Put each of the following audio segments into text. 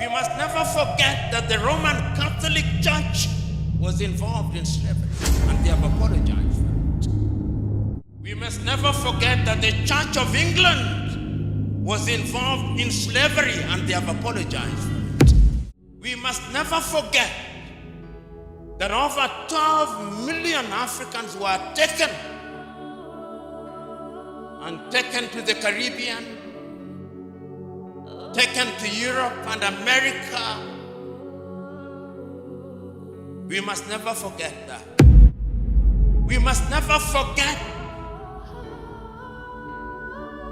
We must never forget that the Roman Catholic Church was involved in slavery, and they have apologized for it. We must never forget that the Church of England was involved in slavery, and they have apologized for it. We must never forget that over 12 million Africans were taken to the Caribbean, taken to Europe and America. We must never forget that. We must never forget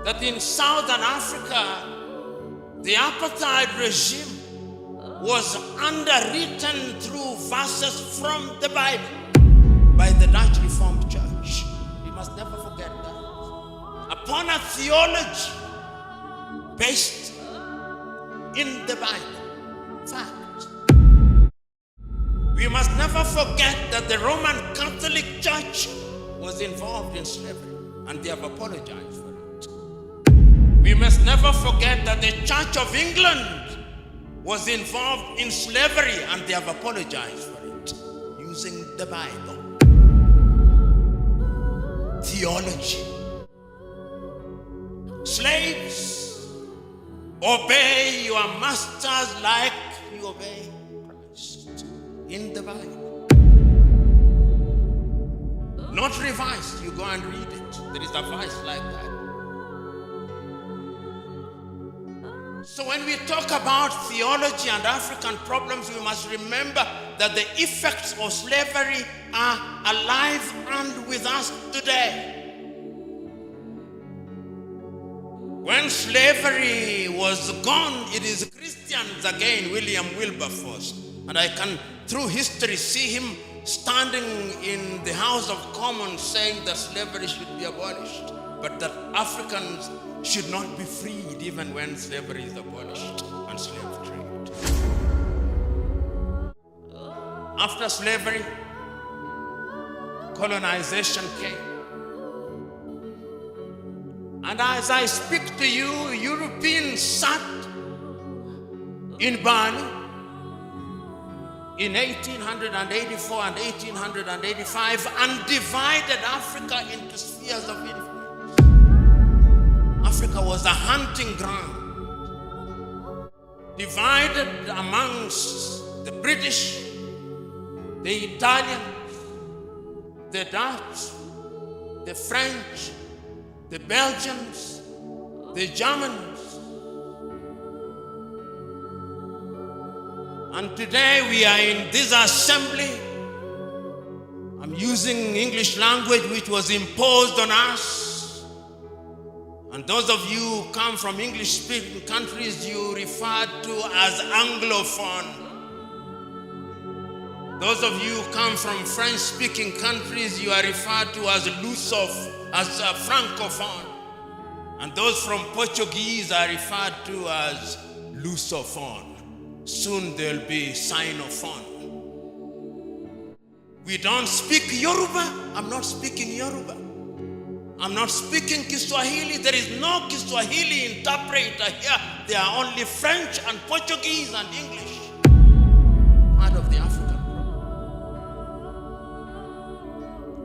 that in Southern Africa, the apartheid regime was underwritten through verses from the Bible by the Dutch Reformed Church. We must never forget that. Upon a theology based in the Bible. Fact. We must never forget that the Roman Catholic Church was involved in slavery, and they have apologized for it. We must never forget that the Church of England was involved in slavery, and they have apologized for it using the Bible. Theology. Slaves, obey your masters like you obey Christ in the Bible. Not revised, you go and read it. There is a verse like that. So when we talk about theology and African problems, we must remember that the effects of slavery are alive and with us today. When slavery was gone, it is Christians again, William Wilberforce. And I can, through history, see him standing in the House of Commons saying that slavery should be abolished, but that Africans should not be freed even when slavery is abolished and slave trade. After slavery, colonization came. And as I speak to you, Europeans sat in Bali in 1884 and 1885 and divided Africa into spheres of influence. Africa was a hunting ground, divided amongst the British, the Italians, the Dutch, the French, the Belgians, the Germans. And today we are in this assembly. I'm using English language which was imposed on us. And those of you who come from English-speaking countries, you referred to as Anglophone. Those of you who come from French-speaking countries, you are referred to as Francophone. And those from Portuguese are referred to as Lusophone. Soon there'll be Sinophone. We don't speak Yoruba. I'm not speaking Yoruba. I'm not speaking Kiswahili. There is no Kiswahili interpreter here. There are only French and Portuguese and English. Part of the African problem.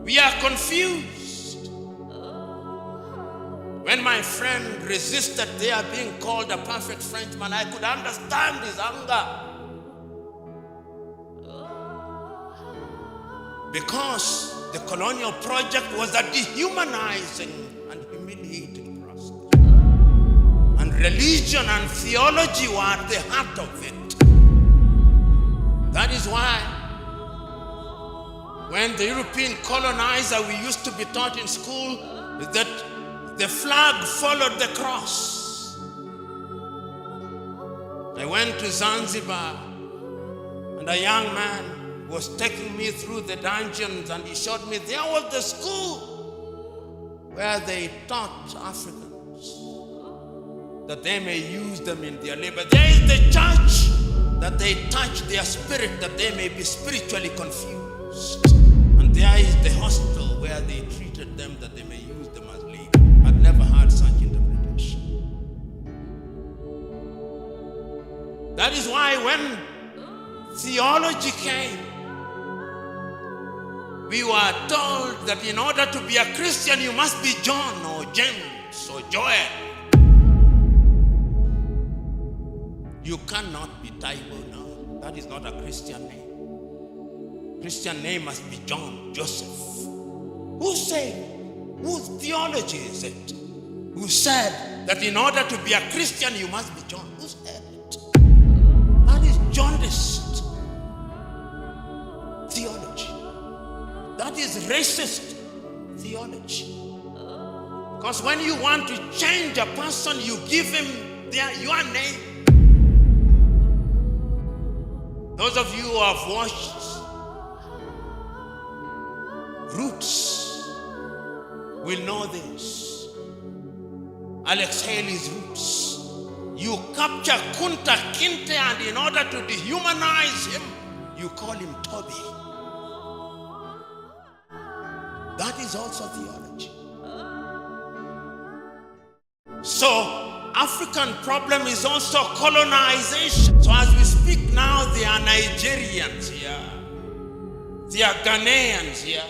We are confused. When my friend resisted their being called a perfect Frenchman, I could understand his anger. Because the colonial project was a dehumanizing and humiliating process. And religion and theology were at the heart of it. That is why when the European colonizer, we used to be taught in school that the flag followed the cross. I went to Zanzibar, and a young man was taking me through the dungeons, and he showed me there was the school where they taught Africans that they may use them in their labor. There is the church that they touch their spirit, that they may be spiritually confused. And there is the hospital where they treated them that they may use them as labor. I'd never heard such interpretation. That is why when theology came, we were told that in order to be a Christian, you must be John or James or Joel. You cannot be Taiwo, no. That is not a Christian name. Christian name must be John, Joseph. Who said? Whose theology is it? Who said that in order to be a Christian, you must be John? Who said it? That is jaundiced theology. That is racist theology. Because when you want to change a person, you give him your name. Those of you who have watched Roots will know this. Alex Haley's Roots. You capture Kunta Kinte, and in order to dehumanize him, you call him Toby. That is also theology. So, African problem is also colonization. So as we speak now, there are Nigerians here. There are Ghanaians here.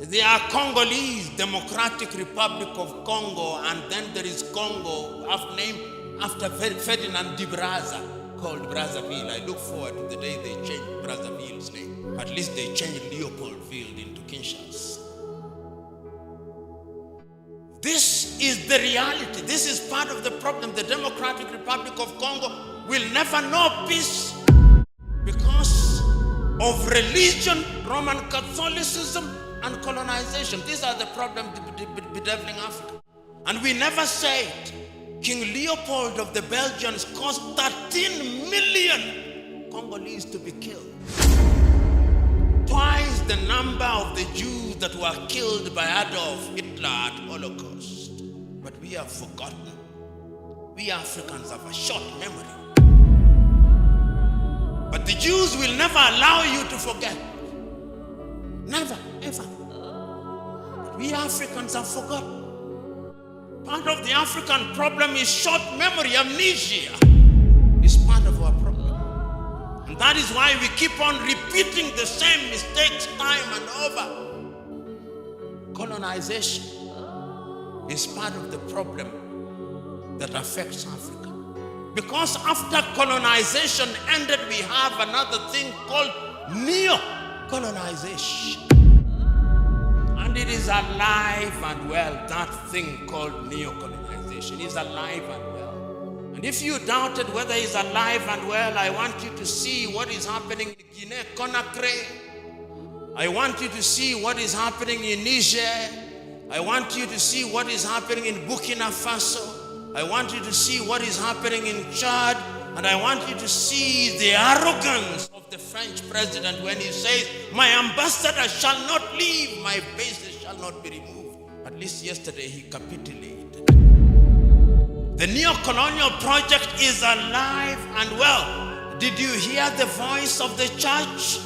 There are Congolese, Democratic Republic of Congo, and then there is Congo, named after Ferdinand de Brazza, called Brazzaville. I look forward to the day they change Brazzaville's name. At least they changed Leopoldville into Kinshasa. This is the reality. This is part of the problem. The Democratic Republic of Congo will never know peace because of religion, Roman Catholicism, and colonization. These are the problems bedeviling Africa. And we never said King Leopold of the Belgians caused 13 million Congolese to be killed. Twice the number of the Jews that were killed by Adolf Hitler at Holocaust. But we have forgotten. We Africans have a short memory. But the Jews will never allow you to forget. Never, ever. But we Africans have forgotten. Part of the African problem is short memory, amnesia. It's part of our problem. And that is why we keep on repeating the same mistakes time and over. Colonization is part of the problem that affects Africa. Because after colonization ended, we have another thing called neo-colonization. And it is alive and well. That thing called neo-colonization is alive and well. And if you doubted whether it's alive and well, I want you to see what is happening in Guinea-Conakry. I want you to see what is happening in Niger. I want you to see what is happening in Burkina Faso. I want you to see what is happening in Chad. And I want you to see the arrogance of the French president when he says, my ambassador shall not leave, my bases shall not be removed. At least yesterday he capitulated. The neo-colonial project is alive and well. Did you hear the voice of the church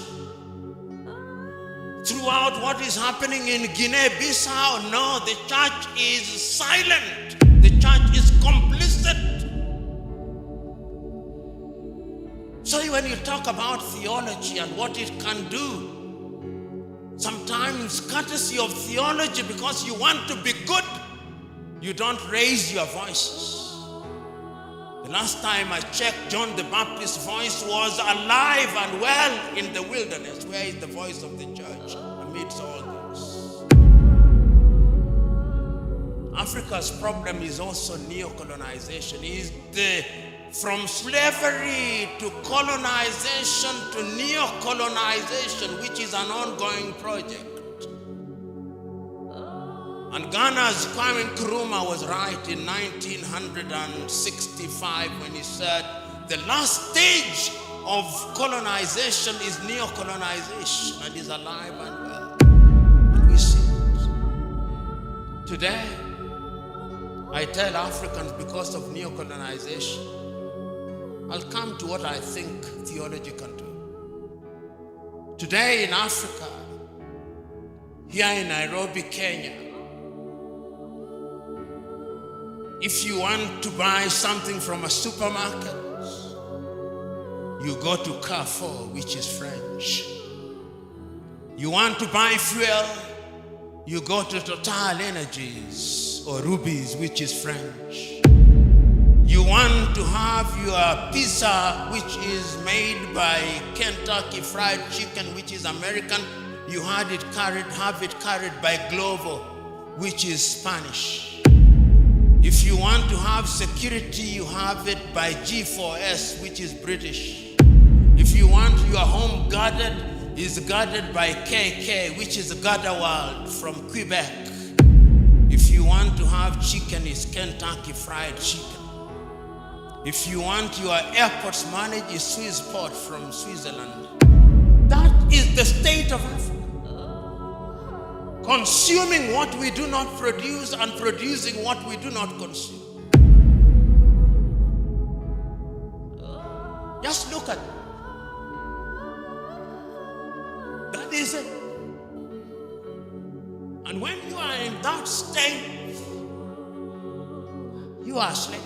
throughout what is happening in Guinea-Bissau? No, the church is silent. The church is complicit. So when you talk about theology and what it can do, sometimes courtesy of theology, because you want to be good, you don't raise your voices. The last time I checked, John the Baptist's voice was alive and well in the wilderness. Where is the voice of the church amidst all this? Africa's problem is also neo-colonization. From slavery to colonization to neo-colonization, which is an ongoing project. And Ghana's Kwame Nkrumah was right in 1965 when he said, the last stage of colonization is neo-colonization, and is alive and well. And we see it. Today, I tell Africans because of neo-colonization, I'll come to what I think theology can do. Today in Africa, here in Nairobi, Kenya, If you want to buy something from a supermarket, you go to Carrefour, which is French. You want to buy fuel, you go to Total Energies or Rubies, which is French. You want to have your pizza, which is made by Kentucky Fried Chicken, which is American. You have it carried by Glovo, which is Spanish. If you want to have security, you have it by G4S, which is British. If you want your home guarded, it's guarded by KK, which is Gardewald from Quebec. If you want to have chicken, it's Kentucky Fried Chicken. If you want your airports managed, it's Swissport from Switzerland. That is the state of Africa. Consuming what we do not produce and producing what we do not consume. Just look at it. That is it. And when you are in that state, you are a slave.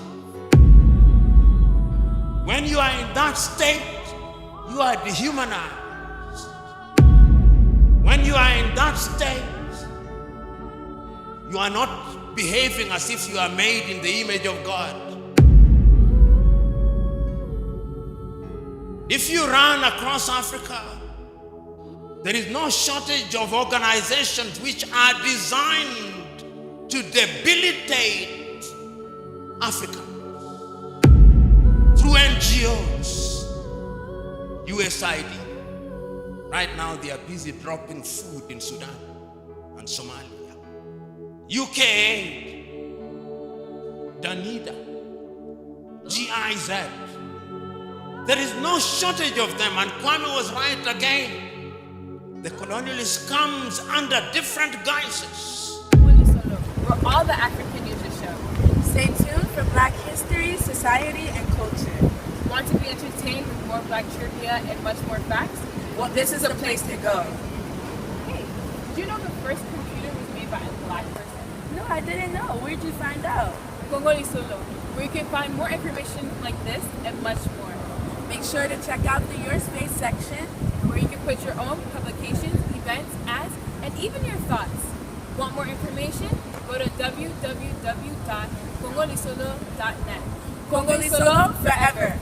When you are in that state, you are dehumanized. When you are in that state, you are not behaving as if you are made in the image of God. If you run across Africa, there is no shortage of organizations which are designed to debilitate Africa. Through NGOs, USAID. Right now they are busy dropping food in Sudan and Somalia. UK, Danida, GIZ. There is no shortage of them, and Kwame was right again. The colonialist comes under different guises. Where all the African news is shown. Stay tuned for Black history, society, and culture. Want to be entertained with more Black trivia and much more facts? Well, this is a place to go. Hey, did you know the first computer was made by a Black person? No, I didn't know. Where'd you find out? Congoli Solo, where you can find more information like this and much more. Make sure to check out the Your Space section, where you can put your own publications, events, ads, and even your thoughts. Want more information? Go to www.congolisolo.net. Congoli Solo forever.